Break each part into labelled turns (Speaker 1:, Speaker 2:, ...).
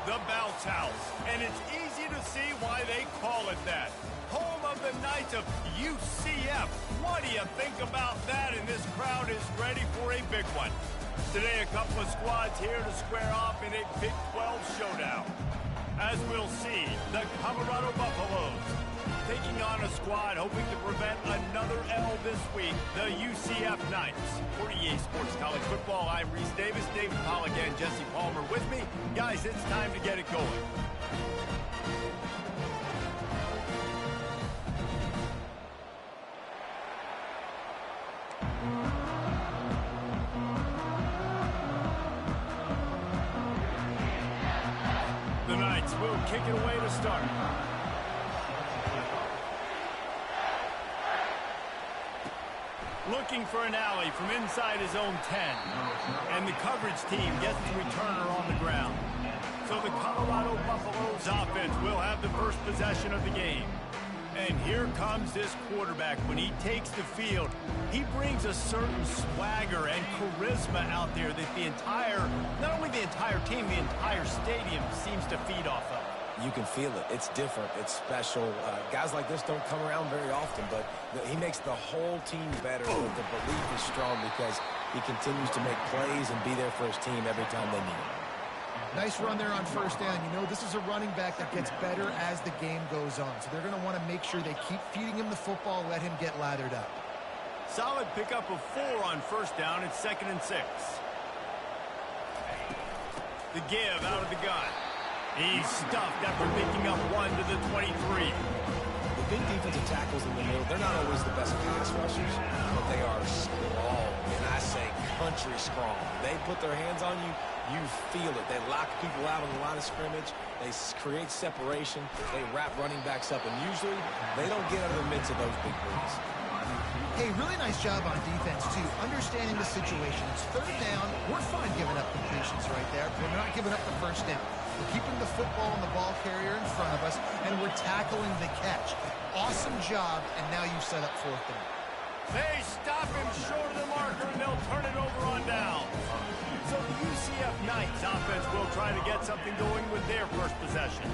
Speaker 1: the Bounce House, and it's easy to see why they call it that. Home of the Knights of UCF. What do you think about that? And this crowd is ready for a big one. Today, a couple of squads here to square off in a Big 12 showdown. As we'll see, the Colorado Buffaloes taking on a squad hoping to prevent another L this week, the UCF Knights. For EA Sports College Football, I'm Reese Davis, David Pollack, and Jesse Palmer with me. Guys, it's time to get it going. The Knights will kick it away to start. Looking for an alley from inside his own 10. And the coverage team gets the returner on the ground. So the Colorado Buffaloes offense will have the first possession of the game. And here comes this quarterback. When he takes the field, he brings a certain swagger and charisma out there that not only the entire team, the entire stadium seems to feed off of.
Speaker 2: You can feel it. It's different. It's special. Guys like this don't come around very often, but he makes the whole team better. The belief is strong because he continues to make plays and be there for his team every time they need him.
Speaker 3: Nice run there on first down. You know, this is a running back that gets better as the game goes on. So they're going to want to make sure they keep feeding him the football, let him get lathered up.
Speaker 1: Solid pickup of 4 on first down. It's 2nd and 6. The give out of the gun. He's stuffed after picking up 1 to the 23.
Speaker 2: The big defensive tackles in the middle, they're not always the best pass rushers, but they are strong, and I say country strong. They put their hands on you, you feel it. They lock people out on the line of scrimmage. They create separation. They wrap running backs up, and usually they don't get out of the midst of those big boys.
Speaker 3: Hey, really nice job on defense, too. Understanding the situation. It's 3rd down. We're fine giving up completions right there. We're not giving up the first down. We're keeping the football and the ball carrier in front of us, and we're tackling the catch. Awesome job, and now you set up 4th down.
Speaker 1: They stop him short of the marker, and they'll turn it over on down. So the UCF Knights offense will try to get something going with their first possession.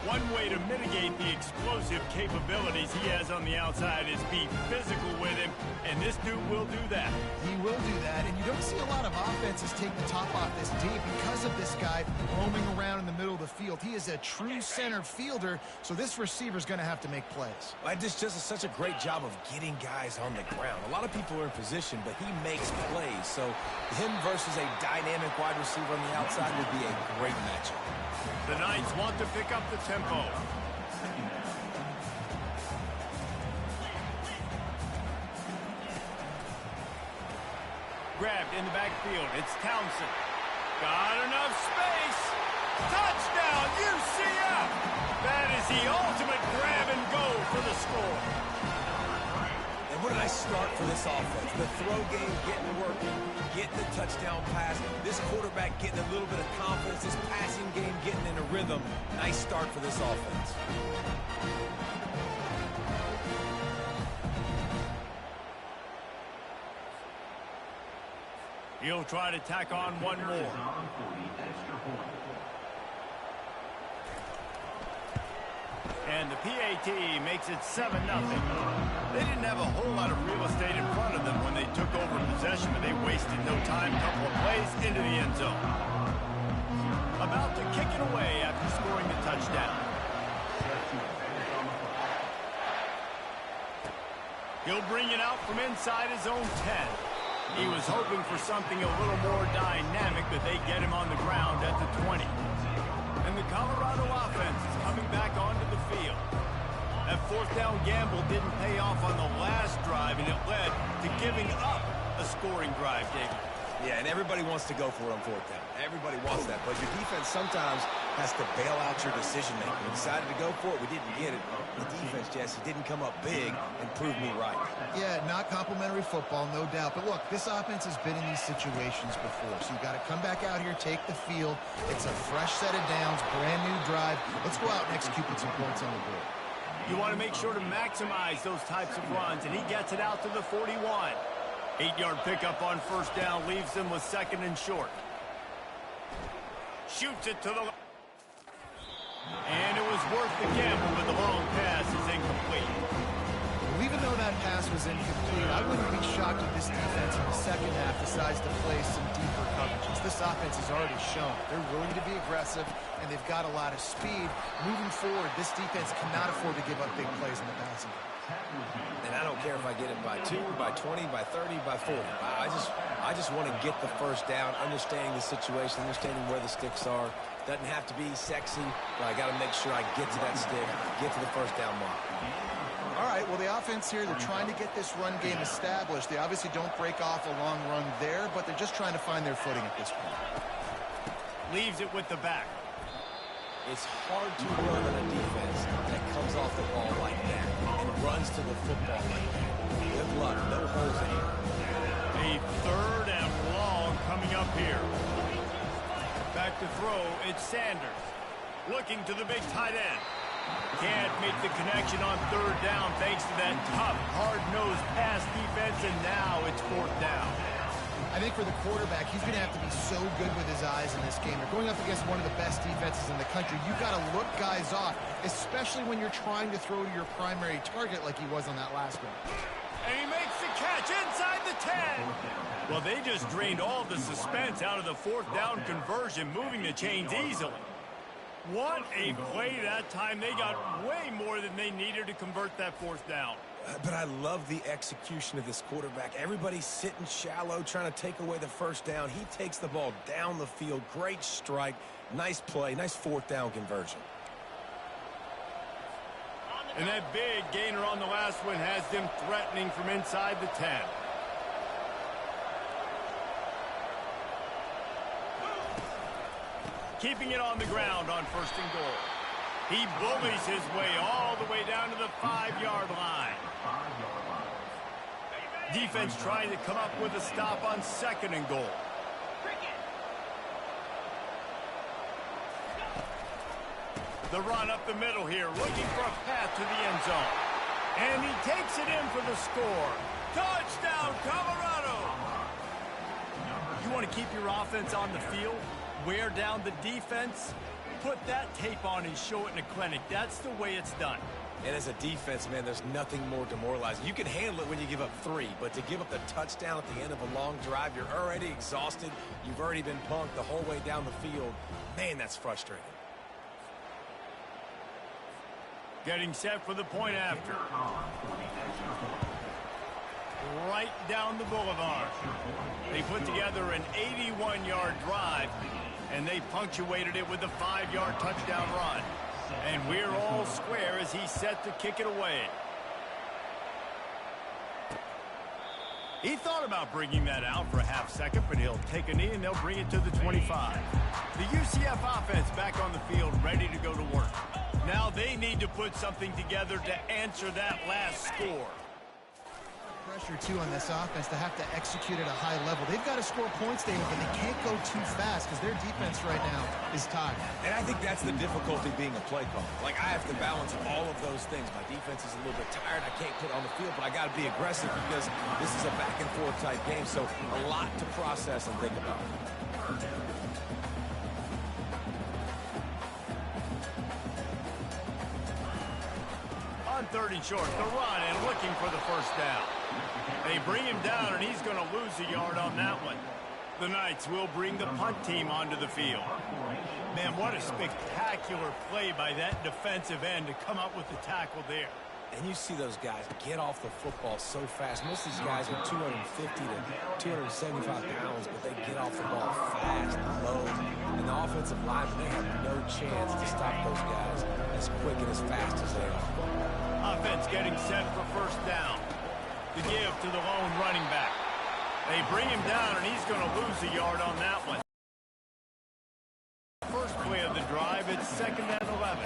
Speaker 1: One way to mitigate the explosive capabilities he has on the outside is be physical with him, and this dude will do that.
Speaker 3: He will do that, and you don't see a lot of offenses take the top off this D because of this guy roaming around in the middle of the field. He is a true center fielder, so this receiver's going to have to make plays.
Speaker 2: This just is such a great job of getting guys on the ground. A lot of people are in position, but he makes plays, so him versus a dynamic wide receiver on the outside would be a great matchup.
Speaker 1: The Knights want to pick up the tempo. Grabbed in the backfield. It's Townsend. Got enough space. Touchdown, UCF! That is the ultimate grab and go for the score.
Speaker 2: And what a nice start for this offense. The throw game getting working, getting the touchdown pass. This quarterback getting a little bit of confidence. This passing game getting in a rhythm. Nice start for this offense.
Speaker 1: He'll try to tack on one more. And the PAT makes it 7-0. They didn't have a whole lot of real estate in front of them when they took over possession, but they wasted no time. Couple of plays into the end zone. About to kick it away after scoring the touchdown. He'll bring it out from inside his own 10. He was hoping for something a little more dynamic, but they get him on the ground at the 20. And the Colorado offense is coming back onto the field. That 4th down gamble didn't pay off on the last drive, and it led to giving up a scoring drive, David.
Speaker 2: Yeah, and everybody wants to go for it on 4th down. Everybody wants that, but your defense sometimes has to bail out your decision-making. We decided to go for it. We didn't get it. The defense, Jesse, didn't come up big and prove me right. Yeah,
Speaker 3: not complimentary football, no doubt. But look, this offense has been in these situations before, so you got to come back out here, take the field. It's a fresh set of downs, brand new drive. Let's go out and execute with some points on the board.
Speaker 1: You want to make sure to maximize those types of runs, and he gets it out to the 41. 8-yard pickup on first down leaves them with 2nd and short. Shoots it to the And it was worth the gamble, but the long pass is incomplete.
Speaker 3: Well, even though that pass was incomplete, I wouldn't be shocked if this defense in the second half decides to play some deeper coverages. This offense has already shown they're willing to be aggressive, and they've got a lot of speed. Moving forward, this defense cannot afford to give up big plays in the passing game.
Speaker 2: And I don't care if I get it by 2, by 20, by 30, by 40. I just want to get the first down, understanding the situation, understanding where the sticks are. Doesn't have to be sexy, but I got to make sure I get to that stick, get to the first down mark.
Speaker 3: All right, well, the offense here, they're trying to get this run game established. They obviously don't break off a long run there, but they're just trying to find their footing at this point.
Speaker 1: Leaves it with the back.
Speaker 2: It's hard to run on a defense that comes off the ball like that and runs to the football like that. Good luck, no holes in here.
Speaker 1: A third and long coming up here. Back to throw, it's Sanders. Looking to the big tight end. Can't make the connection on third down thanks to that tough, hard-nosed pass defense, and now it's fourth down.
Speaker 3: I think for the quarterback, he's going to have to be so good with his eyes in this game. They're going up against one of the best defenses in the country. You've got to look guys off, especially when you're trying to throw to your primary target like he was on that last one.
Speaker 1: And he makes the catch inside the 10. Well, they just drained all the suspense out of the fourth down conversion, moving the chains easily. What a play that time. They got way more than they needed to convert that fourth down.
Speaker 2: But I love the execution of this quarterback. Everybody's sitting shallow, trying to take away the first down. He takes the ball down the field. Great strike. Nice play. Nice fourth down conversion.
Speaker 1: And that big gainer on the last one has them threatening from inside the 10. Keeping it on the ground on first and goal. He bullies his way all the way down to the 5-yard line. Defense trying to come up with a stop on second and goal. The run up the middle here, looking for a path to the end zone. And he takes it in for the score. Touchdown, Colorado! You want to keep your offense on the field? Wear down the defense? Put that tape on and show it in a clinic. That's the way it's done.
Speaker 2: And as a defense, man, there's nothing more demoralizing. You can handle it when you give up 3, but to give up the touchdown at the end of a long drive, you're already exhausted. You've already been punked the whole way down the field. Man, that's frustrating.
Speaker 1: Getting set for the point after. Right down the boulevard. They put together an 81-yard drive, and they punctuated it with a 5-yard touchdown run. And we're all square as he's set to kick it away. He thought about bringing that out for a half second, but he'll take a knee and they'll bring it to the 25. The UCF offense back on the field, ready to go to work. Now they need to put something together to answer that last score.
Speaker 3: Pressure, too, on this offense to have to execute at a high level. They've got to score points, David, but they can't go too fast because their defense right now is tired.
Speaker 2: And I think that's the difficulty being a play caller. Like, I have to balance all of those things. My defense is a little bit tired. I can't put on the field, but I got to be aggressive because this is a back-and-forth type game, so a lot to process and think about.
Speaker 1: On 30 short, the run and looking for the first down. They bring him down, and he's going to lose a yard on that one. The Knights will bring the punt team onto the field. Man, what a spectacular play by that defensive end to come up with the tackle there.
Speaker 2: And you see those guys get off the football so fast. Most of these guys are 250 to 275 pounds, but they get off the ball fast, low. And the offensive linemen, they have no chance to stop those guys as quick and as fast as they are.
Speaker 1: Offense getting set for first down. The give to the lone running back. They bring him down, and he's going to lose a yard on that one. First play of the drive, it's 2nd and 11.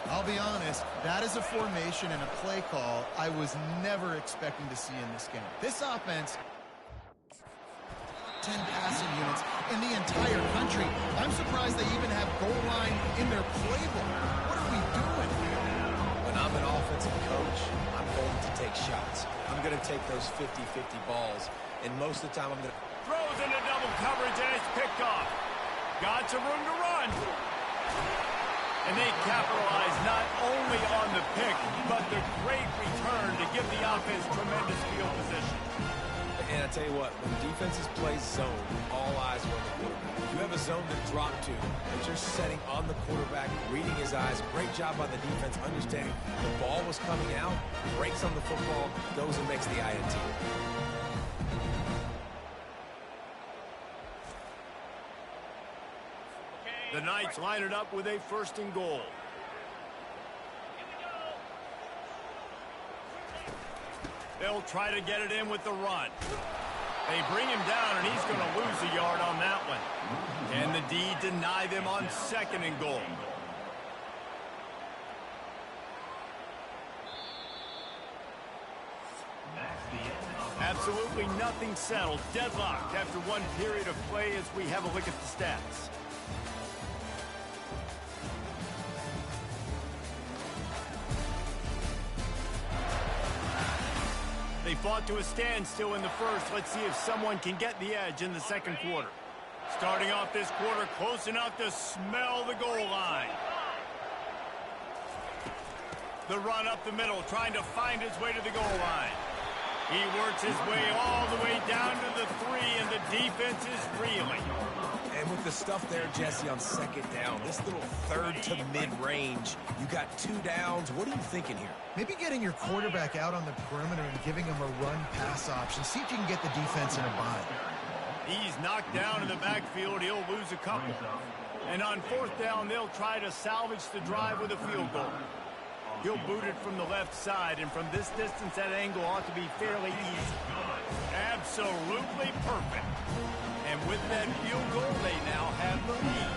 Speaker 3: I'll be honest, that is a formation and a play call I was never expecting to see in this game. This offense, 10 passing units in the entire country. I'm surprised they even have goal line in their playbook. What are we doing?
Speaker 2: When I'm an offensive coach, I'm going to take shots. I'm going to take those 50-50 balls, and most of the time I'm going to...
Speaker 1: Throws into double coverage, and it's picked off. Got some room to run. And they capitalize not only on the pick, but the great return to give the offense tremendous field position.
Speaker 2: And I tell you what, when defenses play zone, all eyes are on the quarterback. You have a zone to drop to, but you're setting on the quarterback, reading his eyes. Great job by the defense, understanding the ball was coming out, breaks on the football, goes and makes the INT.
Speaker 1: The Knights line it up with a 1st and goal. They'll try to get it in with the run. They bring him down, and he's going to lose a yard on that one. Can the D deny them on 2nd and goal? Absolutely nothing settled. Deadlocked after one period of play as we have a look at the stats. They fought to a standstill in the first. Let's see if someone can get the edge in the 2nd quarter. Starting off this quarter close enough to smell the goal line. The run up the middle, trying to find his way to the goal line. He works his way all the way down to the 3, and the defense is reeling.
Speaker 2: And with the stuff there, Jesse, on 2nd down, this little 3rd to mid-range, you got 2 downs. What are you thinking here?
Speaker 3: Maybe getting your quarterback out on the perimeter and giving him a run-pass option. See if you can get the defense in a bind.
Speaker 1: He's knocked down in the backfield. He'll lose a couple. And on 4th down, they'll try to salvage the drive with a field goal. He'll boot it from the left side, and from this distance, that angle ought to be fairly easy. Absolutely perfect. And with that field goal, they now have the lead.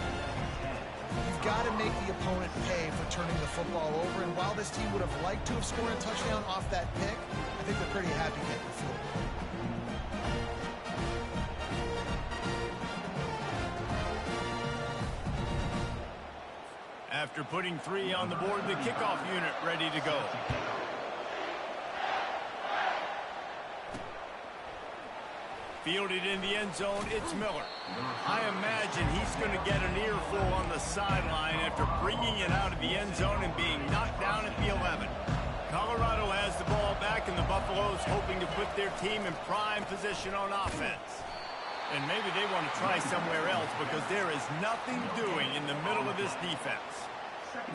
Speaker 3: You've got to make the opponent pay for turning the football over, and while this team would have liked to have scored a touchdown off that pick, I think they're pretty happy getting the field goal.
Speaker 1: After putting 3 on the board, the kickoff unit ready to go. Fielded in the end zone, it's Miller. I imagine he's going to get an earful on the sideline after bringing it out of the end zone and being knocked down at the 11. Colorado has the ball back, and the Buffaloes hoping to put their team in prime position on offense. And maybe they want to try somewhere else because there is nothing doing in the middle of this defense.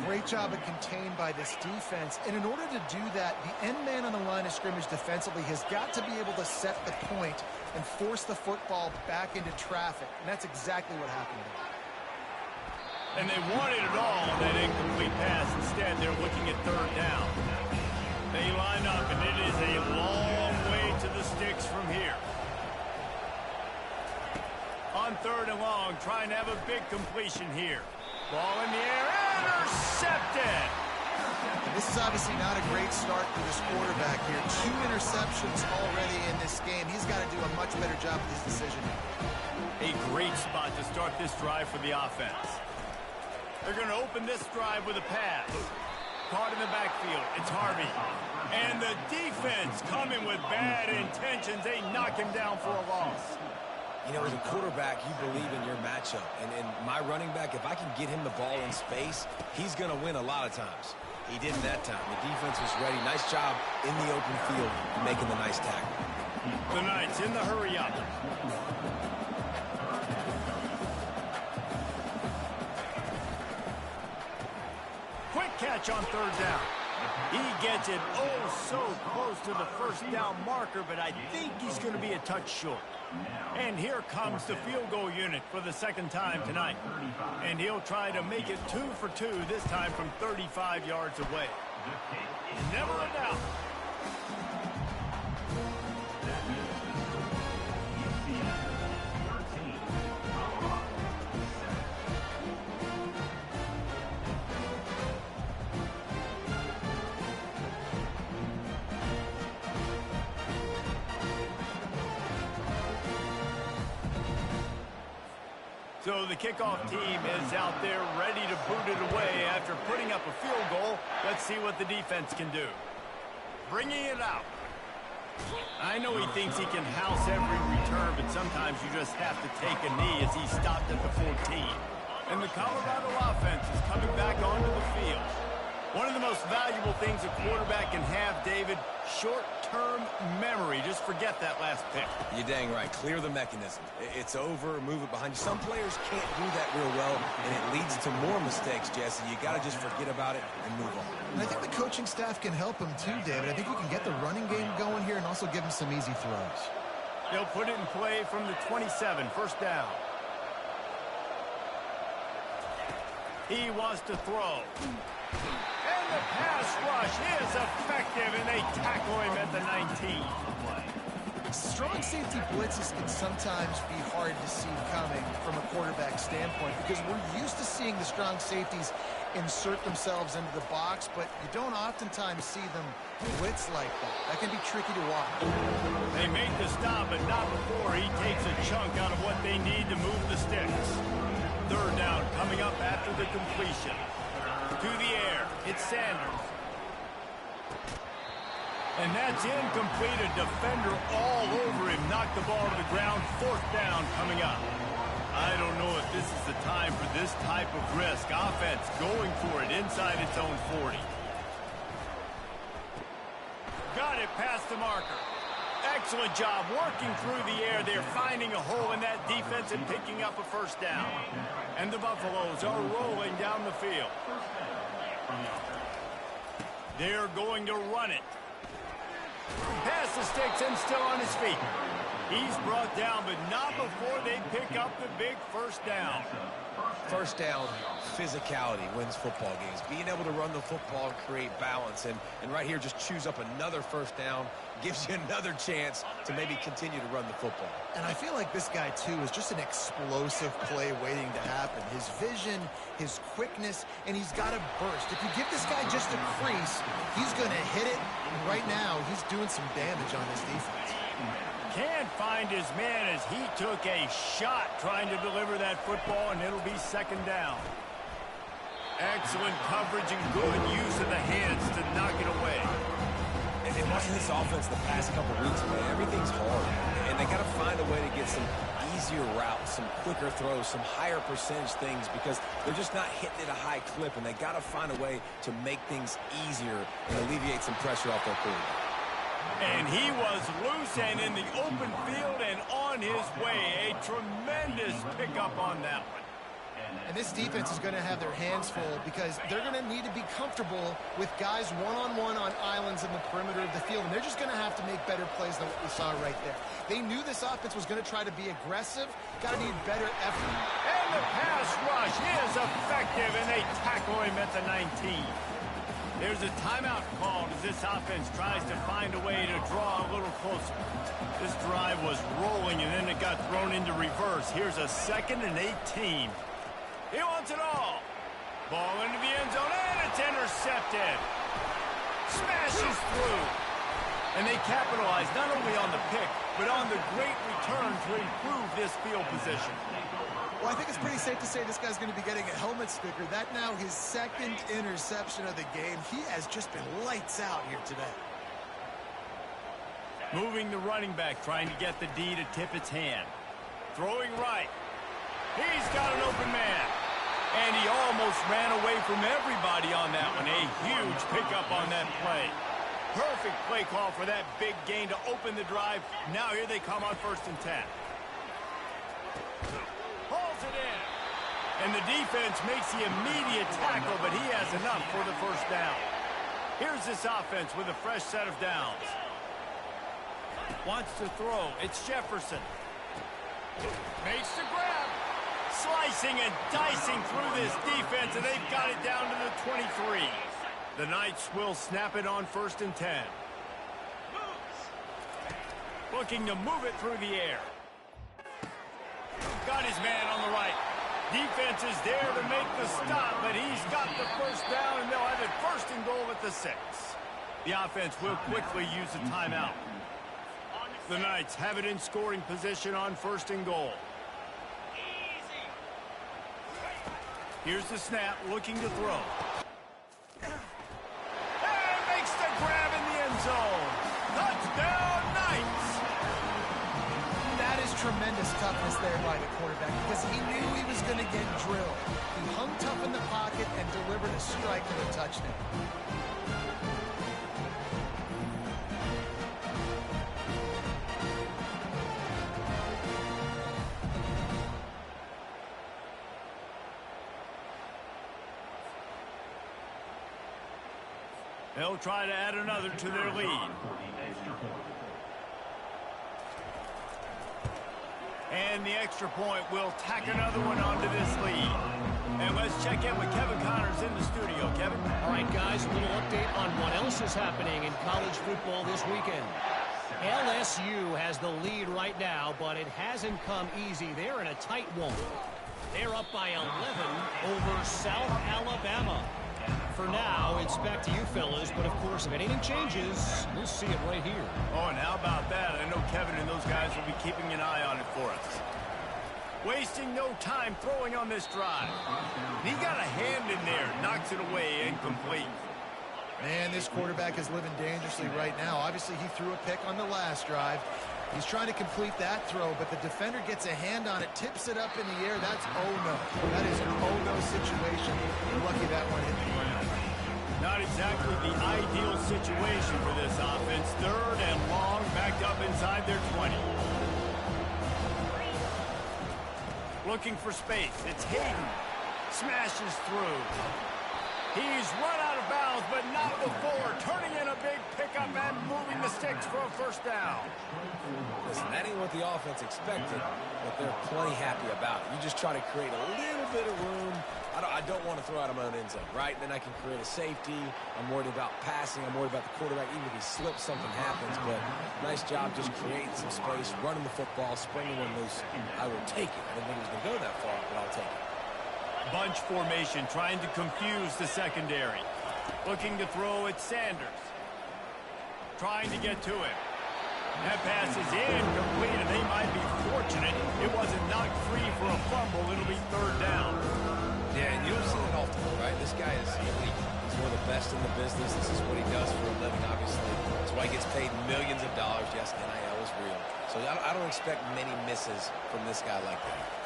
Speaker 3: Great job of contained by this defense. And in order to do that, the end man on the line of scrimmage defensively has got to be able to set the point and force the football back into traffic. And that's exactly what happened there.
Speaker 1: And they wanted it all on that incomplete pass. Instead, they're looking at 3rd down. They line up, and it is a long way to the sticks from here. On 3rd and long, trying to have a big completion here. Ball in the air, intercepted!
Speaker 3: And this is obviously not a great start for this quarterback here. 2 interceptions already in this game. He's got to do a much better job with his decision.
Speaker 1: A great spot to start this drive for the offense. They're going to open this drive with a pass. Caught in the backfield. It's Harvey. And the defense coming with bad intentions. They knock him down for a loss.
Speaker 2: You know, as a quarterback, you believe in your matchup. And my running back, if I can get him the ball in space, he's going to win a lot of times. He didn't that time. The defense was ready. Nice job in the open field making the nice tackle.
Speaker 1: The Knights in the hurry up. Quick catch on 3rd down. He gets it so close to the 1st down marker, but I think he's going to be a touch short. And here comes the field goal unit for the 2nd time tonight. And he'll try to make it 2 for 2, this time from 35 yards away. Never a doubt. So the kickoff team is out there ready to boot it away after putting up a field goal. Let's see what the defense can do. Bringing it out. I know he thinks he can house every return, but sometimes you just have to take a knee as he stopped at the 14. And the Colorado offense is coming back onto the field. One of the most valuable things a quarterback can have, David, short-term memory. Just forget that last pick.
Speaker 2: You're dang right. Clear the mechanism. It's over, move it behind you. Some players can't do that real well, and it leads to more mistakes, Jesse. You got to just forget about it and move on.
Speaker 3: And I think the coaching staff can help him too, David. I think you can get the running game going here and also give him some easy throws.
Speaker 1: They'll put it in play from the 27, first down. He wants to throw. And the pass rush is effective, and they tackle him at the 19.
Speaker 3: Strong safety blitzes can sometimes be hard to see coming from a quarterback standpoint because we're used to seeing the strong safeties insert themselves into the box, but you don't oftentimes see them blitz like that. That can be tricky to watch.
Speaker 1: They make the stop, but not before he takes a chunk out of what they need to move the sticks. Third down coming up after the completion. To the air, it's Sanders. And that's incomplete. A defender all over him. Knocked the ball to the ground. Fourth down coming up. I don't know if this is the time for this type of risk. Offense going for it inside its own 40. Got it past the marker. Excellent job working through the air. They're finding a hole in that defense and picking up a first down. And the Buffaloes are rolling down the field. They're going to run it. Past the sticks and still on his feet. He's brought down, but not before they pick up the big first down.
Speaker 2: First down, physicality wins football games. Being able to run the football and create balance. And right here, just choose up another first down. Gives you another chance to maybe continue to run the football.
Speaker 3: And I feel like this guy, too, is just an explosive play waiting to happen. His vision, his quickness, and he's got a burst. If you give this guy just a crease, he's going to hit it. And right now, he's doing some damage on his defense.
Speaker 1: Can't find his man as he took a shot trying to deliver that football, and it'll be second down. Excellent coverage and good use of the hands to knock it away.
Speaker 2: And watching this offense the past couple weeks, man, everything's hard. And they got to find a way to get some easier routes, some quicker throws, some higher percentage things because they're just not hitting at a high clip, and they got to find a way to make things easier and alleviate some pressure off their quarterback.
Speaker 1: And he was loose and in the open field and on his way. A tremendous pickup on that one.
Speaker 3: And this defense is going to have their hands full because they're going to need to be comfortable with guys one-on-one on islands in the perimeter of the field. And they're just going to have to make better plays than what we saw right there. They knew this offense was going to try to be aggressive. Got to need better effort.
Speaker 1: And the pass rush is effective, and they tackle him at the 19. There's a timeout called as this offense tries to find a way to draw a little closer. This drive was rolling, and then it got thrown into reverse. Here's a 2nd and 18. He wants it all. Ball into the end zone, and it's intercepted. Smashes through. And they capitalize not only on the pick, but on the great return to improve this field position.
Speaker 3: Well, I think it's pretty safe to say this guy's going to be getting a helmet sticker. That now his 2nd interception of the game. He has just been lights out here today.
Speaker 1: Moving the running back, trying to get the D to tip its hand. Throwing right. He's got an open man. And he almost ran away from everybody on that one. A huge pickup on that play. Perfect play call for that big gain to open the drive. Now here they come on 1st and 10. Hauls it in. And the defense makes the immediate tackle, but he has enough for the first down. Here's this offense with a fresh set of downs. Wants to throw. It's Jefferson. Makes the grab. Slicing and dicing through this defense, and they've got it down to the 23. The Knights will snap it on 1st and 10. Looking to move it through the air. Got his man on the right. Defense is there to make the stop, but he's got the first down, and they'll have it 1st and goal at the 6. The offense will quickly use a timeout. The Knights have it in scoring position on 1st and goal. Here's the snap, looking to throw. And makes the grab in the end zone. Touchdown, Knights!
Speaker 3: That is tremendous toughness there by the quarterback because he knew he was going to get drilled. He hung tough in the pocket and delivered a strike for the touchdown.
Speaker 1: They'll try to add another to their lead. And the extra point will tack another one onto this lead. And let's check in with Kevin Connors in the studio. Kevin?
Speaker 4: All right, guys, a little update on what else is happening in college football this weekend. LSU has the lead right now, but it hasn't come easy. They're in a tight one. They're up by 11 over South Alabama. For now, it's back to you fellas, but of course, if anything changes, we'll see it right here.
Speaker 1: Oh, and how about that? I know Kevin and those guys will be keeping an eye on it for us. Wasting no time throwing on this drive. He got a hand in there, knocks it away, incomplete.
Speaker 3: Man, this quarterback is living dangerously right now. Obviously, he threw a pick on the last drive. He's trying to complete that throw, but the defender gets a hand on it, tips it up in the air. That's oh-no. That is an oh-no situation. We're lucky that one hit the ground.
Speaker 1: Not exactly the ideal situation for this offense. Third and long, backed up inside their 20. Looking for space. It's Hayden. Smashes through. He's run out of bounds, but not before. Turning in a big pickup and moving the sticks for a first down.
Speaker 2: Listen, that ain't what the offense expected, but they're plenty happy about it. You just try to create a little bit of room. I don't want to throw out of my own end zone, right? Then I can create a safety. I'm worried about passing. I'm worried about the quarterback. Even if he slips, something happens. But nice job just creating some space, running the football, springing one loose. I will take it. I didn't think it was going to go that far, but I'll take it.
Speaker 1: Bunch formation, trying to confuse the secondary. Looking to throw at Sanders. Trying to get to him. That pass is incomplete, and they might be fortunate it wasn't knocked free for a fumble. It'll be third down.
Speaker 2: Yeah, and you don't see that often, right? This guy is elite. He's one of the best in the business. This is what he does for a living, obviously. That's why he gets paid millions of dollars. Yes, NIL is real. So I don't expect many misses from this guy like that.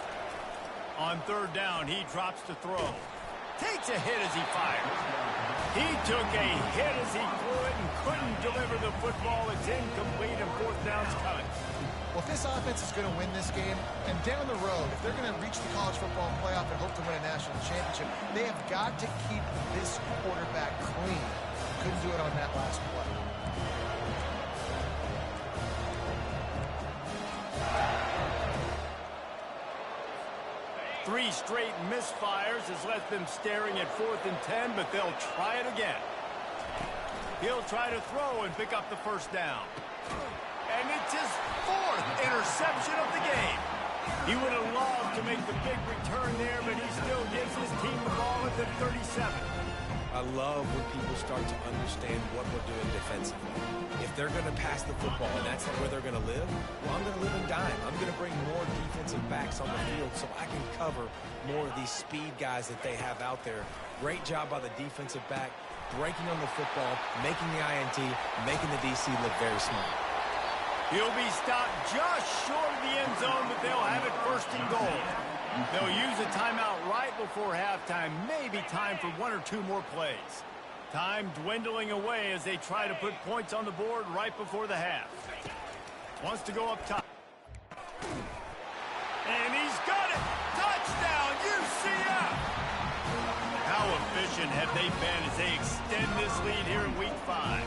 Speaker 1: On third down, he drops to throw. Takes a hit as he fires. He took a hit as he threw it and couldn't deliver the football. It's incomplete and fourth down's coming.
Speaker 3: Well, if this offense is going to win this game, and down the road, if they're going to reach the college football playoff and hope to win a national championship, they have got to keep this quarterback clean. Couldn't do it on that last play.
Speaker 1: Three straight misfires has left them staring at 4th and 10, but they'll try it again. He'll try to throw and pick up the first down. And it's his 4th interception of the game. He would have loved to make the big return there, but he still gives his team the ball at the 37.
Speaker 2: I love when people start to understand what we're doing defensively. If they're going to pass the football and that's where they're going to live, well, I'm going to live and dime. I'm going to bring more defensive backs on the field so I can cover more of these speed guys that they have out there. Great job by the defensive back, breaking on the football, making the INT, making the DC look very smart.
Speaker 1: He'll be stopped just short of the end zone, but they'll have it first and goal. They'll use a timeout right before halftime. Maybe time for one or two more plays. Time dwindling away as they try to put points on the board right before the half. Wants to go up top. And he's got it! Touchdown, UCF! How efficient have they been as they extend this lead here in Week 5?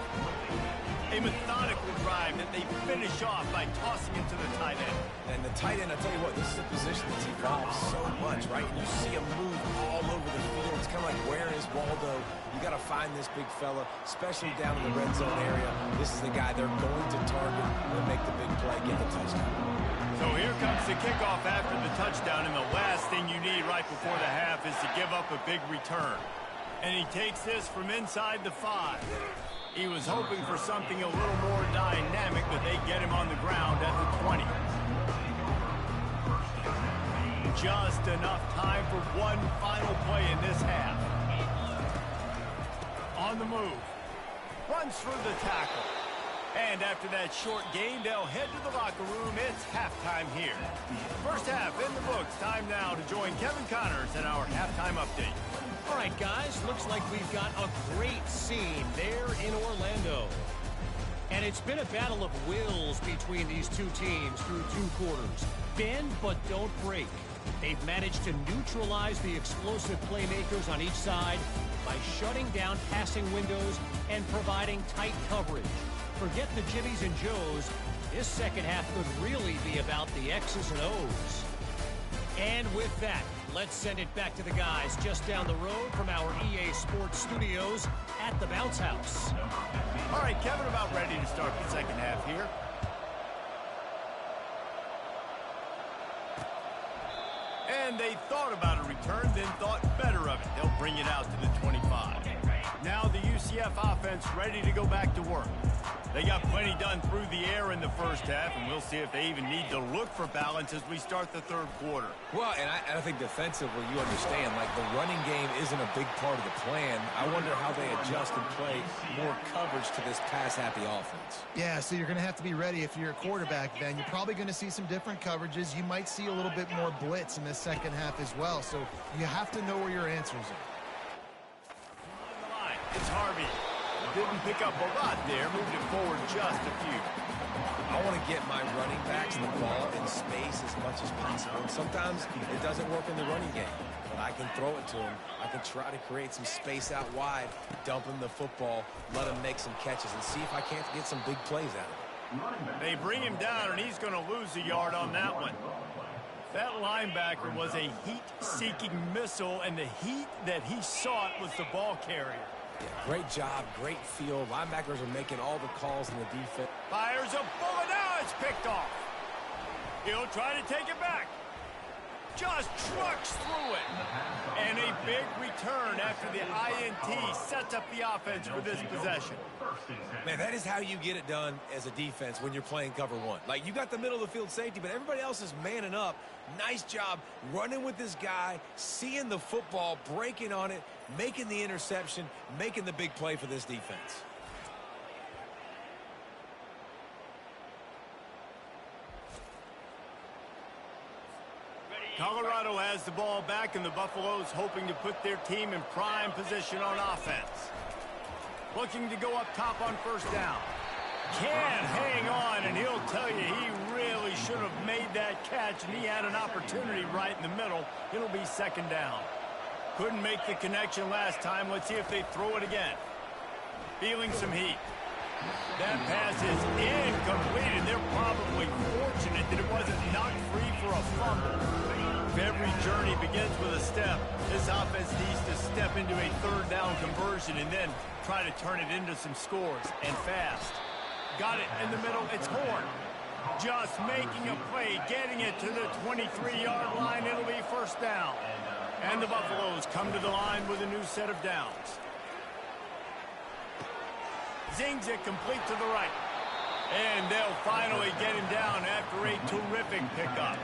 Speaker 1: A methodical drive that they finish off by tossing it to the tight end.
Speaker 2: And the tight end, I tell you what, this is a position that's evolved so much, right? And you see him move all over the field. It's kind of like, where is Waldo? You got to find this big fella, especially down in the red zone area. This is the guy they're going to target and make the big play, get the touchdown.
Speaker 1: So here comes the kickoff after the touchdown, and the last thing you need right before the half is to give up a big return. And he takes this from inside the 5. He was hoping for something a little more dynamic, but they get him on the ground at the 20. Just enough time for one final play in this half. On the move. Runs through the tackle. And after that short game, they'll head to the locker room. It's halftime here. First half in the books. Time now to join Kevin Connors in our halftime update.
Speaker 4: All right, guys, looks like we've got a great scene there in Orlando. And it's been a battle of wills between these two teams through 2 quarters. Bend but don't break. They've managed to neutralize the explosive playmakers on each side by shutting down passing windows and providing tight coverage. Forget the Jimmies and Joes. This second half could really be about the X's and O's. And with that, let's send it back to the guys just down the road from our EA Sports studios at the Bounce House.
Speaker 1: All right, Kevin, about ready to start the second half here. And they thought about a return, then thought better of it. They'll bring it out to the 25. Now the UCF offense ready to go back to work. They got plenty done through the air in the first half, and we'll see if they even need to look for balance as we start the third quarter.
Speaker 2: Well, and I think defensively, you understand, like the running game isn't a big part of the plan. I wonder how they adjust and play more coverage to this pass-happy offense.
Speaker 3: Yeah, so you're going to have to be ready if you're a quarterback then. You're probably going to see some different coverages. You might see a little bit more blitz in the second half as well, so you have to know where your answers are.
Speaker 1: On the line, it's Harvey. Didn't pick up a lot there, moved it forward just a few.
Speaker 2: I want to get my running backs the ball in space as much as possible. And sometimes it doesn't work in the running game, but I can throw it to them. I can try to create some space out wide, dump him the football, let him make some catches, and see if I can't get some big plays out of him.
Speaker 1: They bring him down, and he's going to lose a yard on that one. That linebacker was a heat-seeking missile, and the heat that he sought was the ball carrier.
Speaker 2: Yeah, great job, great feel. Linebackers are making all the calls in the defense.
Speaker 1: Fires a bullet. Now it's picked off. He'll try to take it back. Just trucks through it. And a big return after the INT sets up the offense for this possession.
Speaker 2: Man, that is how you get it done as a defense when you're playing cover one. Like, you got the middle of the field safety, but everybody else is manning up. Nice job running with this guy, seeing the football, breaking on it, making the interception, making the big play for this defense.
Speaker 1: Colorado has the ball back, and the Buffaloes hoping to put their team in prime position on offense. Looking to go up top on first down. Can't hang on, and he'll tell you he really should have made that catch, and he had an opportunity right in the middle. It'll be second down. Couldn't make the connection last time. Let's see if they throw it again. Feeling some heat. That pass is incomplete, and they're probably fortunate that it wasn't knocked free for a fumble. If every journey begins with a step, this offense needs to step into a third down conversion and then try to turn it into some scores, and fast. Got it in the middle. It's Horn. Just making a play, getting it to the 23-yard line. It'll be first down. And the Buffaloes come to the line with a new set of downs. Zings it complete to the right. And they'll finally get him down after a terrific pickup.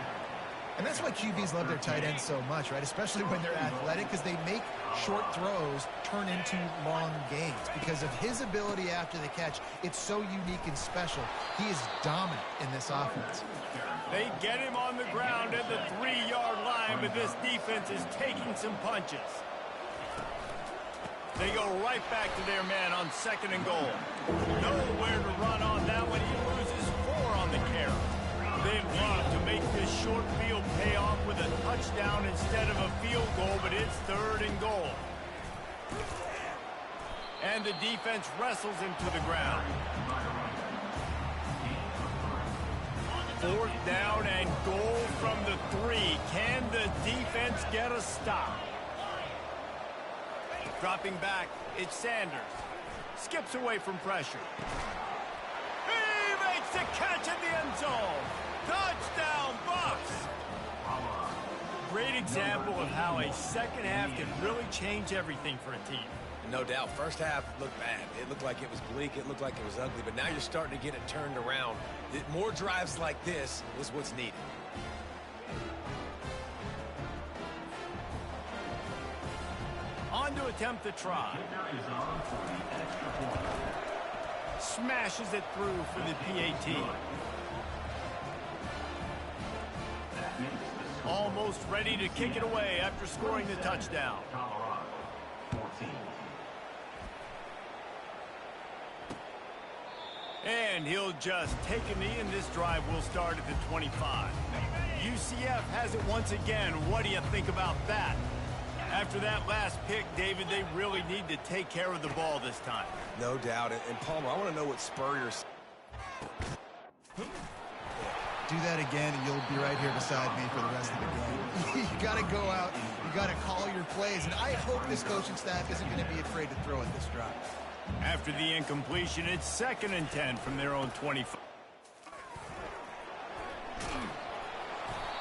Speaker 3: And that's why QBs love their tight ends so much, right? Especially when they're athletic, because they make short throws turn into long gains. Because of his ability after the catch, it's so unique and special. He is dominant in this offense.
Speaker 1: They get him on the ground at the 3-yard line, but this defense is taking some punches. They go right back to their man on second and goal. Nowhere to run on that one. He loses 4 on the carry. They'd love to make this short field pay off with a touchdown instead of a field goal, but it's third and goal. And the defense wrestles him to the ground. Fourth down and goal from the 3. Can the defense get a stop? Dropping back, it's Sanders. Skips away from pressure. He makes the catch in the end zone. Touchdown, Bucks! Great example of how a second half can really change everything for a team.
Speaker 2: No doubt. First half looked bad. It looked like it was bleak. It looked like it was ugly. But now you're starting to get it turned around. More drives like this is what's needed.
Speaker 1: On to attempt the try. Smashes it through for the PAT. Almost ready to kick it away after scoring the touchdown. And he'll just take a knee, and this drive will start at the 25. UCF has it once again. What do you think about that? After that last pick, David, they really need to take care of the ball this time.
Speaker 2: No doubt. And Palmer, I want to know what Spurrier's...
Speaker 3: Do that again, and you'll be right here beside me for the rest of the game. You got to go out. You got to call your plays. And I hope this coaching staff isn't going to be afraid to throw at this drive.
Speaker 1: After the incompletion, it's 2nd and 10 from their own 25.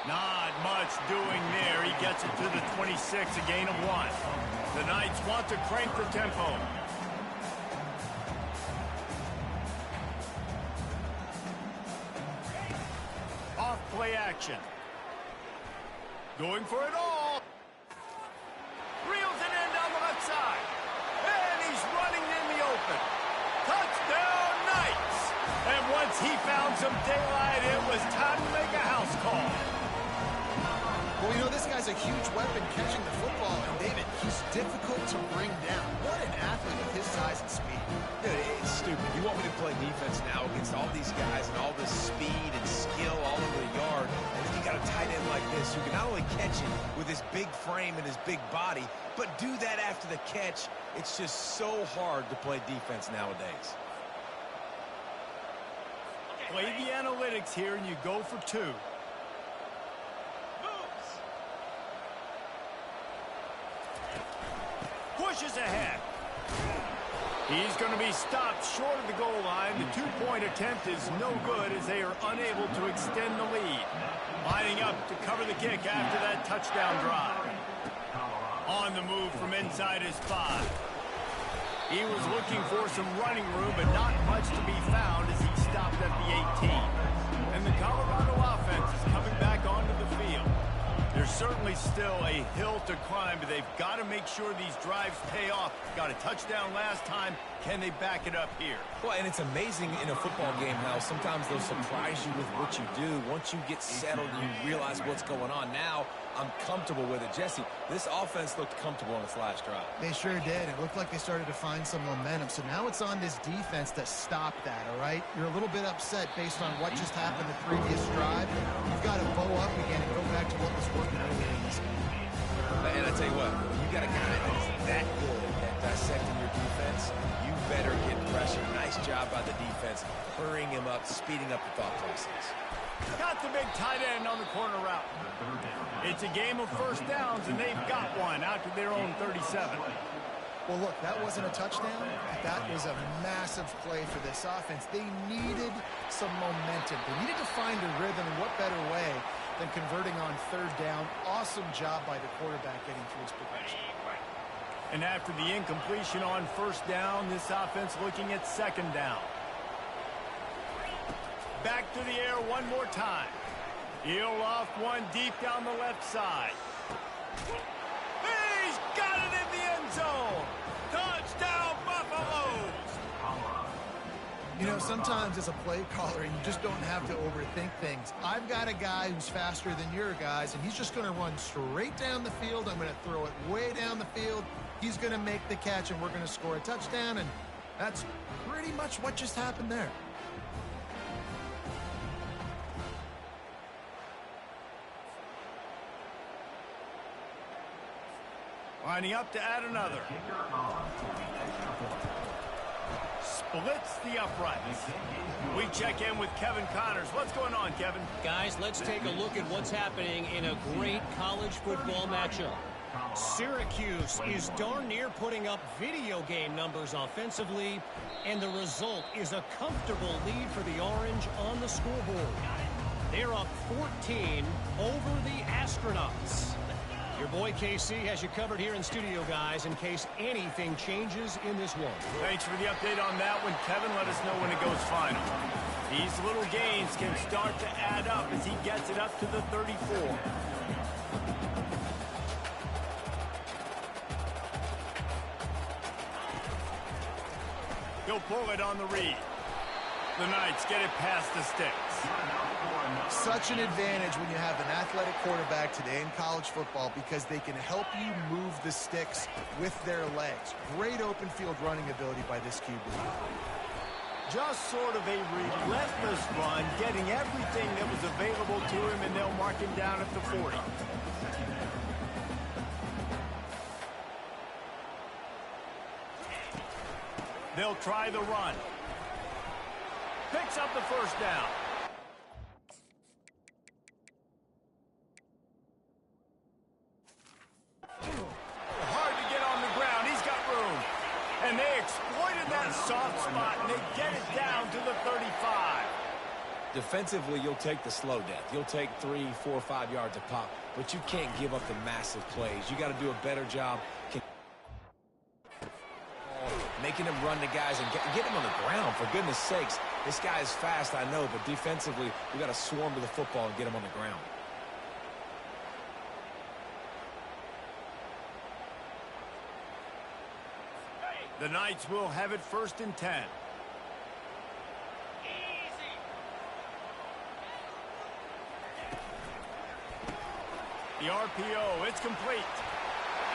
Speaker 1: Not much doing there. He gets it to the 26, a gain of 1. The Knights want to crank the tempo. Off play action. Going for it all. Reels it in down the left side. And he's running in the open. Touchdown, Knights! And once he found some daylight, it was time to make a house call.
Speaker 3: Well, you know, this guy's a huge weapon catching the football, and David, he's difficult to bring down. What an athlete with his size and speed.
Speaker 2: Dude, it's stupid. You want me to play defense now against all these guys and all this speed and skill all over the yard, and then you got a tight end like this who can not only catch it with his big frame and his big body, but do that after the catch. It's just so hard to play defense nowadays.
Speaker 1: Play the analytics here, and you go for 2. Pushes ahead. He's going to be stopped short of the goal line. The 2-point attempt is no good as they are unable to extend the lead. Lining up to cover the kick after that touchdown drive. On the move from inside his 5. He was looking for some running room, but not much to be found as he stopped at the 18. And the Colorado offense is coming back onto the field. There's certainly still a hill to climb, but they've got to make sure these drives pay off. Got a touchdown last time. Can they back it up here?
Speaker 2: Well, and it's amazing in a football game how sometimes they'll surprise you with what you do. Once you get settled and you realize what's going on, now I'm comfortable with it. Jesse, this offense looked comfortable on its last drive.
Speaker 3: They sure did. It looked like they started to find some momentum. So now it's on this defense to stop that, all right? You're a little bit upset based on what just happened the previous drive. You've got to bow up again and go back to what was working earlier in this game.
Speaker 2: And I tell you what, when you got a guy that is that good at dissecting your defense, you better get pressure. Nice job by the defense, hurrying him up, speeding up the thought process.
Speaker 1: Got the big tight end on the corner route. It's a game of first downs, and they've got one out to their own 37.
Speaker 3: Well, look, that wasn't a touchdown. That was a massive play for this offense. They needed some momentum. They needed to find a rhythm, and what better way than converting on 3rd down. Awesome job by the quarterback getting through his progression.
Speaker 1: And after the incompletion on 1st down, this offense looking at 2nd down. Back to the air one more time. He'll off one deep down the left side. He's got it in the end zone. Touchdown, Buffaloes.
Speaker 3: You know, sometimes as a play caller, you just don't have to overthink things. I've got a guy who's faster than your guys, and he's just going to run straight down the field. I'm going to throw it way down the field. He's going to make the catch, and we're going to score a touchdown, and that's pretty much what just happened there.
Speaker 1: Lining up to add another. Splits the uprights. We check in with Kevin Connors. What's going on, Kevin?
Speaker 4: Guys, let's take a look at what's happening in a great college football matchup. Syracuse is darn near putting up video game numbers offensively, and the result is a comfortable lead for the Orange on the scoreboard. They're up 14 over the Astronauts. Your boy KC has you covered here in studio, guys, in case anything changes in this one.
Speaker 1: Thanks for the update on that one, Kevin. Let us know when it goes final. These little gains can start to add up as he gets it up to the 34. He'll pull it on the read. The Knights get it past the sticks.
Speaker 3: Such an advantage when you have an athletic quarterback today in college football because they can help you move the sticks with their legs. Great open field running ability by this QB.
Speaker 1: Just sort of a relentless run, getting everything that was available to him, and they'll mark him down at the 40. They'll try the run. Picks up the first down. Hard to get on the ground. He's got room. And they exploited that soft spot, and they get it down to the 35.
Speaker 2: Defensively, you'll take the slow death. You'll take 3, 4, 5 yards a pop, but you can't give up the massive plays. You got to do a better job making him run the guys and get him on the ground, for goodness sakes. This guy is fast, I know, but defensively, we got to swarm to the football and get him on the ground.
Speaker 1: The Knights will have it 1st and 10. The RPO, it's complete.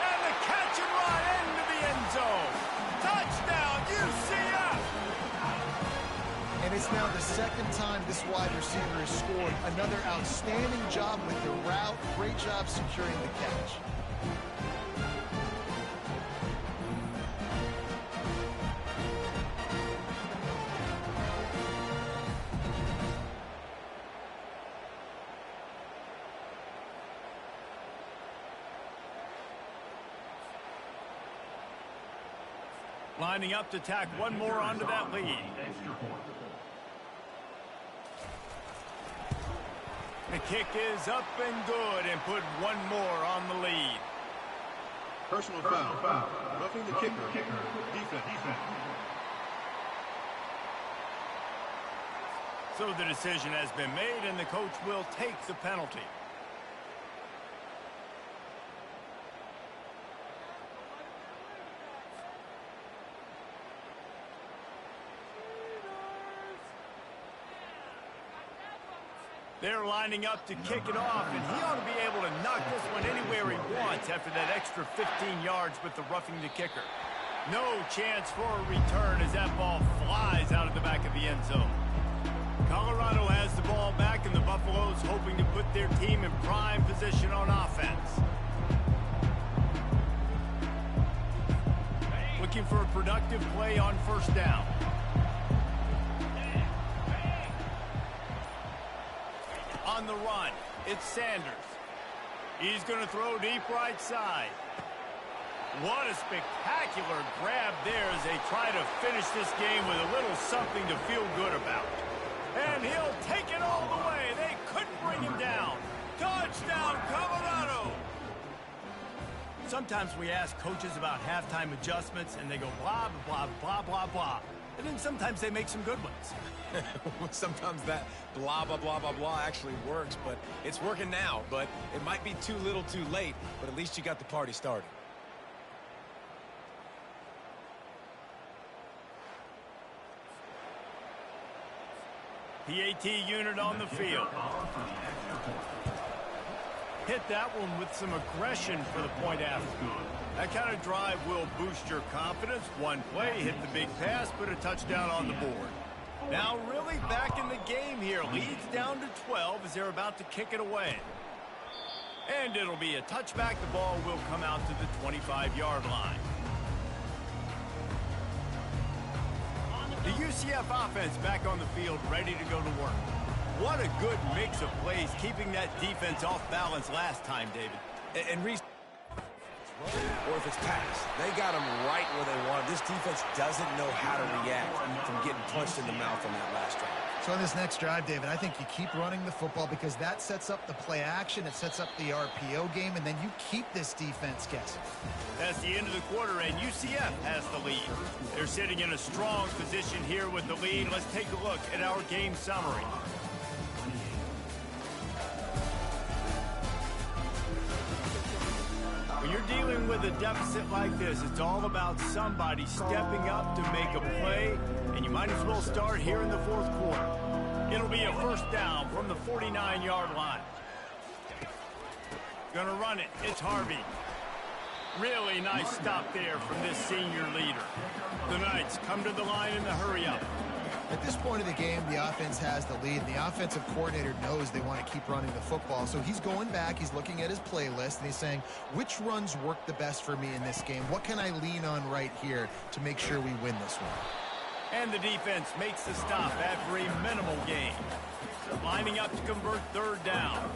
Speaker 1: And the catch and run into the end zone. Touchdown, UCF!
Speaker 3: And it's now the second time this wide receiver has scored. Another outstanding job with the route. Great job securing the catch.
Speaker 1: Lining up to tack one more onto that lead. The kick is up and good, and put one more on the lead.
Speaker 5: Personal foul. Roughing the kicker. Defense.
Speaker 1: So the decision has been made, and the coach will take the penalty. They're lining up to kick it off, and he ought to be able to knock this one anywhere he wants after that extra 15 yards with the roughing the kicker. No chance for a return as that ball flies out of the back of the end zone. Colorado has the ball back, and the Buffaloes hoping to put their team in prime position on offense. Looking for a productive play on 1st down. On the run, it's Sanders. He's going to throw deep right side. What a spectacular grab there as they try to finish this game with a little something to feel good about. And he'll take it all the way. They couldn't bring him down. Touchdown, Colorado! Sometimes we ask coaches about halftime adjustments, and they go blah, blah, blah, blah, blah. And then sometimes they make some good ones.
Speaker 2: Sometimes that blah, blah, blah, blah, blah actually works, but it's working now. But it might be too little too late, but at least you got the party started.
Speaker 1: PAT unit on the field. Hit that one with some aggression for the point after. That kind of drive will boost your confidence. One play, hit the big pass, put a touchdown on the board. Now really back in the game here. Leads down to 12 as they're about to kick it away. And it'll be a touchback. The ball will come out to the 25-yard line. The UCF offense back on the field, ready to go to work. What a good mix of plays, keeping that defense off balance last time, David.
Speaker 2: And Reese, or if it's pass, they got them right where they want. This defense doesn't know how to react from getting punched in the mouth on that last drive.
Speaker 3: So on this next drive, David, I think you keep running the football because that sets up the play action, it sets up the RPO game, and then you keep this defense guessing.
Speaker 1: That's the end of the quarter, and UCF has the lead. They're sitting in a strong position here with the lead. Let's take a look at our game summary. When you're dealing with a deficit like this, it's all about somebody stepping up to make a play, and you might as well start here in the fourth quarter. It'll be a first down from the 49-yard line. Gonna run it. It's Harvey. Really nice stop there from this senior leader. The Knights come to the line in the hurry-up.
Speaker 3: At this point of the game, the offense has the lead, and the offensive coordinator knows they want to keep running the football. So he's going back, he's looking at his playlist, and he's saying, which runs work the best for me in this game? What can I lean on right here to make sure we win this one?
Speaker 1: And the defense makes the stop after a minimal gain. Lining up to convert third down.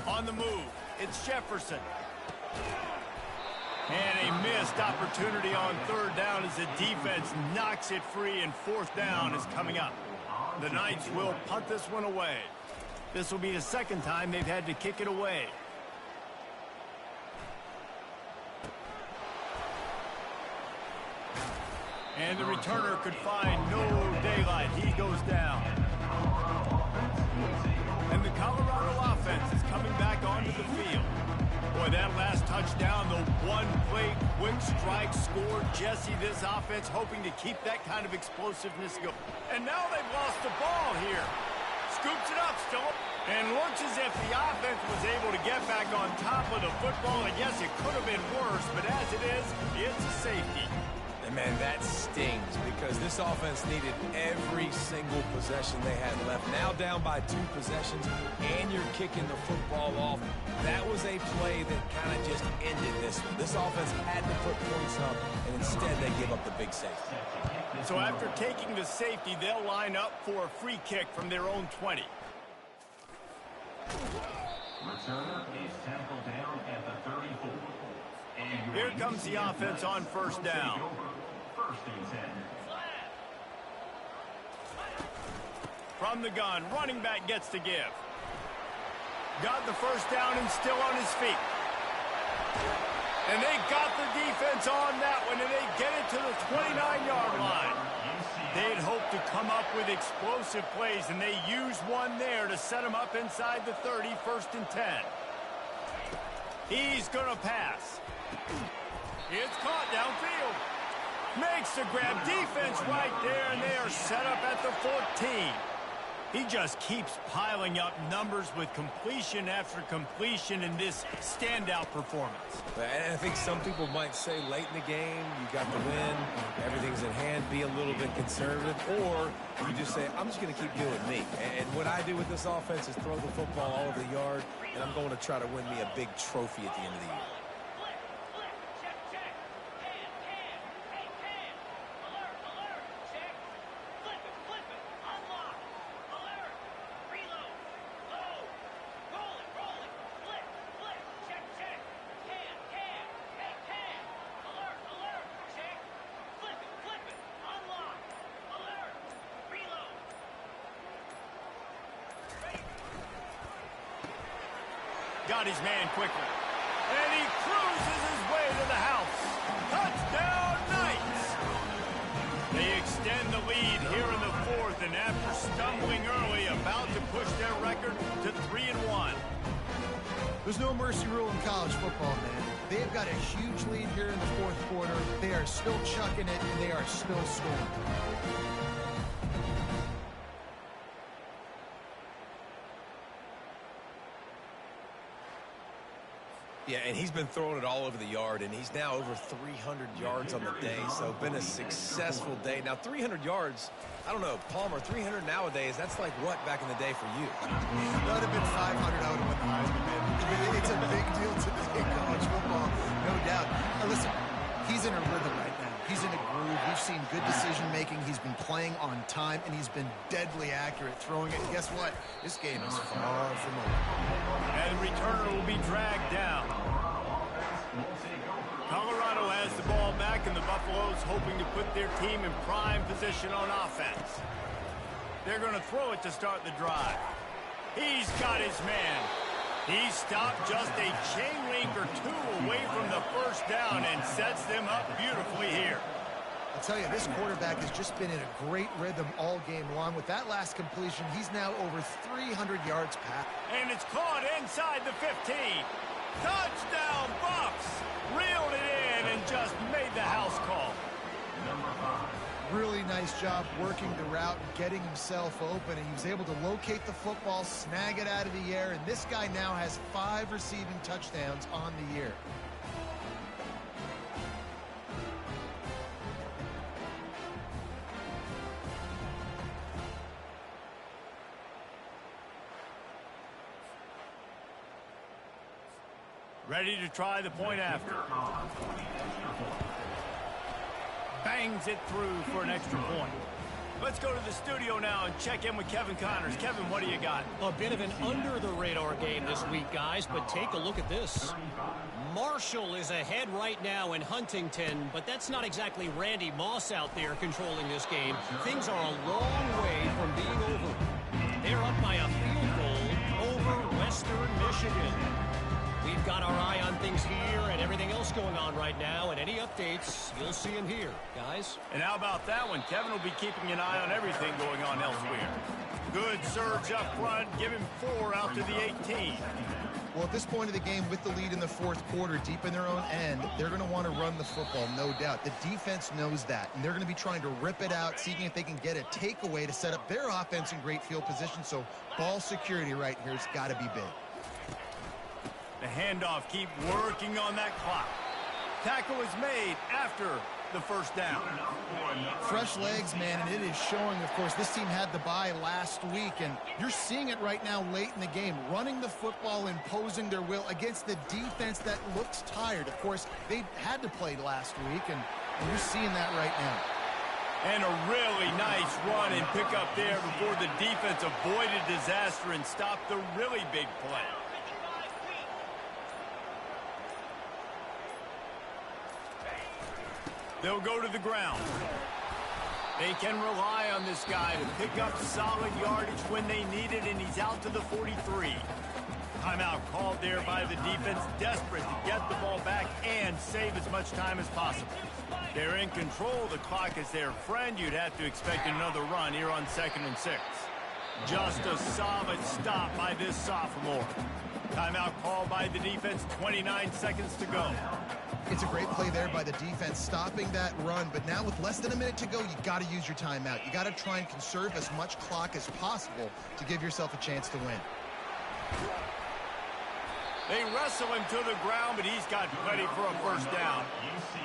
Speaker 1: On the move, it's Jefferson. And a missed opportunity on third down as the defense knocks it free, and fourth down is coming up. The Knights will punt this one away. This will be the second time they've had to kick it away. And the returner could find no daylight. He goes down. And the Colorado offense is coming back onto the field. Boy, that last touchdown, the one-play quick strike score. Jesse, this offense hoping to keep that kind of explosiveness going. And now they've lost the ball here. Scoops it up still. And looks as if the offense was able to get back on top of the football. And yes, it could have been worse, but as it is, it's a safety.
Speaker 2: And man, that stings because this offense needed every single possession they had left. Now down by 2 possessions, and you're kicking the football off. That was a play that kind of just ended this one. This offense had to put points up, and instead they give up the big safety.
Speaker 1: So after taking the safety, they'll line up for a free kick from their own 20.
Speaker 6: Returner is tackled down at the 34.
Speaker 1: Here comes the offense on first down.
Speaker 6: First and 10.
Speaker 1: From the gun, running back gets to give. Got the first down and still on his feet. And they got the defense on that one, and they get it to the 29-yard line. They'd hoped to come up with explosive plays, and they used one there to set them up inside the 30, first and 10. He's going to pass. It's caught downfield. Makes the grab. Defense right there, and they are set up at the 14. He just keeps piling up numbers with completion after completion in this standout performance.
Speaker 2: And I think some people might say late in the game, you got the win, everything's in hand, be a little bit conservative, or you just say, I'm just going to keep doing me. And what I do with this offense is throw the football all over the yard, and I'm going to try to win me a big trophy at the end of the year.
Speaker 1: Got his man quickly. And he cruises his way to the house. Touchdown, Knights! They extend the lead here in the fourth, and after stumbling early, about to push their record to 3-1.
Speaker 3: There's no mercy rule in college football, man. They have got a huge lead here in the fourth quarter. They are still chucking it, and they are still scoring.
Speaker 2: Yeah, and he's been throwing it all over the yard, and he's now over 300 yards on the day, so been a successful day. Now, 300 yards, I don't know, Palmer, 300 nowadays, that's like what back in the day for you?
Speaker 3: That would have been 500, I would have won the Heisman, man. It's a big deal today in college football, no doubt. Now, listen, he's in a rhythm right now. He's in a groove. We've seen good decision-making. He's been playing on time, and he's been deadly accurate throwing it. And guess what? This game is far from over.
Speaker 1: And returner will be dragged down. Colorado has the ball back, and the Buffaloes hoping to put their team in prime position on offense. They're going to throw it to start the drive. He's got his man. He stopped just a chain link or two away from the first down and sets them up beautifully here.
Speaker 3: I'll tell you, this quarterback has just been in a great rhythm all game long. With that last completion, he's now over 300 yards past.
Speaker 1: And it's caught inside the 15. Touchdown, Bucks! Reeled it in and just made the house call.
Speaker 3: Really nice job working the route and getting himself open. And he was able to locate the football, snag it out of the air. And this guy now has 5 receiving touchdowns on the year.
Speaker 1: Ready to try the point after. Bangs it through for an extra point. Let's go to the studio now and check in with Kevin Connors. Kevin, what do you got?
Speaker 4: A bit of an under-the-radar game this week, guys, but take a look at this. Marshall is ahead right now in Huntington, but that's not exactly Randy Moss out there controlling this game. Things are a long way from being over. They're up by a field goal over Western Michigan. We've got our eye on things here and everything else going on right now, and any updates, you'll see them here, guys.
Speaker 1: And how about that one? Kevin will be keeping an eye on everything going on elsewhere. Good surge up front. Give him 4 out to the 18.
Speaker 3: Well, at this point of the game, with the lead in the fourth quarter, deep in their own end, they're going to want to run the football, no doubt. The defense knows that, and they're going to be trying to rip it out, seeing if they can get a takeaway to set up their offense in great field position. So ball security right here has got to be big.
Speaker 1: The handoff, keep working on that clock. Tackle is made after the first down.
Speaker 3: Fresh legs, man, and it is showing. Of course, this team had the bye last week, and you're seeing it right now late in the game, running the football, imposing their will against the defense that looks tired. Of course, they had to play last week, and you're seeing that right now.
Speaker 1: And a really nice run and pick up there before the defense avoided disaster and stopped the really big play. They'll go to the ground. They can rely on this guy to pick up solid yardage when they need it, and he's out to the 43. Timeout called there by the defense, desperate to get the ball back and save as much time as possible. They're in control. The clock is their friend. You'd have to expect another run here on 2nd and 6. Just a solid stop by this sophomore. Timeout called by the defense, 29 seconds to go.
Speaker 3: It's a great play there by the defense, stopping that run. But now with less than a minute to go, you got to use your timeout. You got to try and conserve as much clock as possible to give yourself a chance to win.
Speaker 1: They wrestle him to the ground, but he's got plenty for a first down.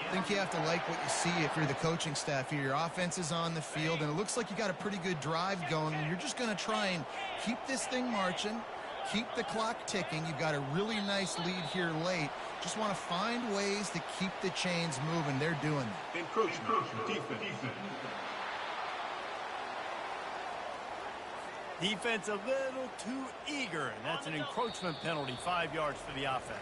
Speaker 3: I think you have to like what you see if you're the coaching staff here. Your offense is on the field, and it looks like you got a pretty good drive going. And you're just going to try and keep this thing marching, keep the clock ticking. You've got a really nice lead here late. Just want to find ways to keep the chains moving. They're doing that.
Speaker 5: Encroachment, defense.
Speaker 1: Defense a little too eager, and that's an encroachment penalty, 5 yards for the offense.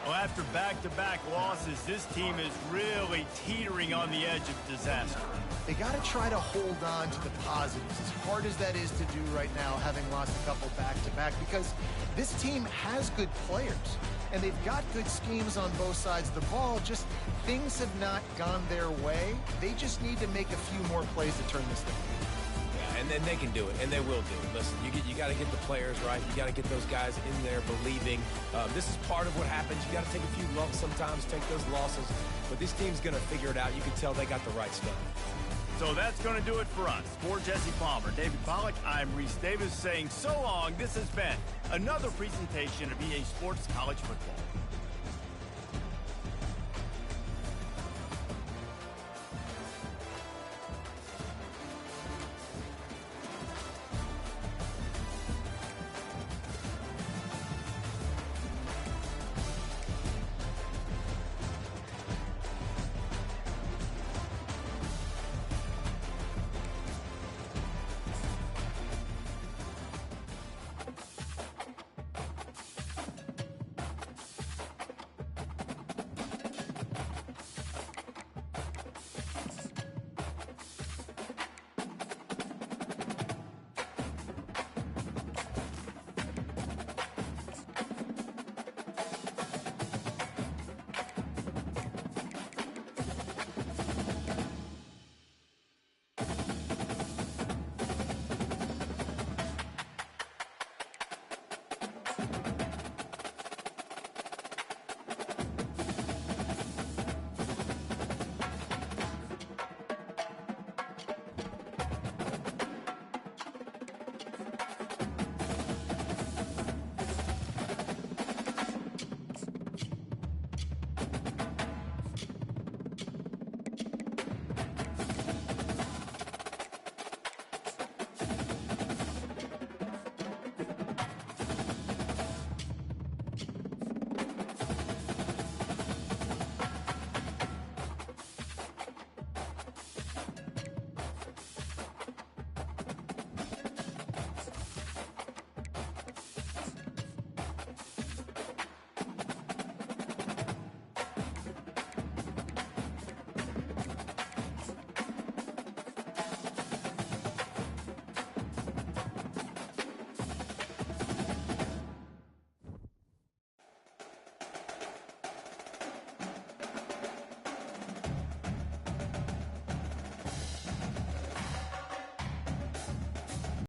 Speaker 1: Well, after back-to-back losses, this team is really teetering on the edge of disaster.
Speaker 3: They got to try to hold on to the positives, as hard as that is to do right now, having lost a couple back-to-back, because this team has good players, and they've got good schemes on both sides of the ball. Just things have not gone their way. They just need to make a few more plays to turn this thing.
Speaker 2: And then they can do it, and they will do it. Listen, you got to get the players right. You got to get those guys in there believing. This is part of what happens. You got to take a few lumps sometimes, take those losses. But this team's going to figure it out. You can tell they got the right stuff.
Speaker 1: So that's going to do it for us. For Jesse Palmer, David Pollack, I'm Reese Davis saying so long. This has been another presentation of EA Sports College Football.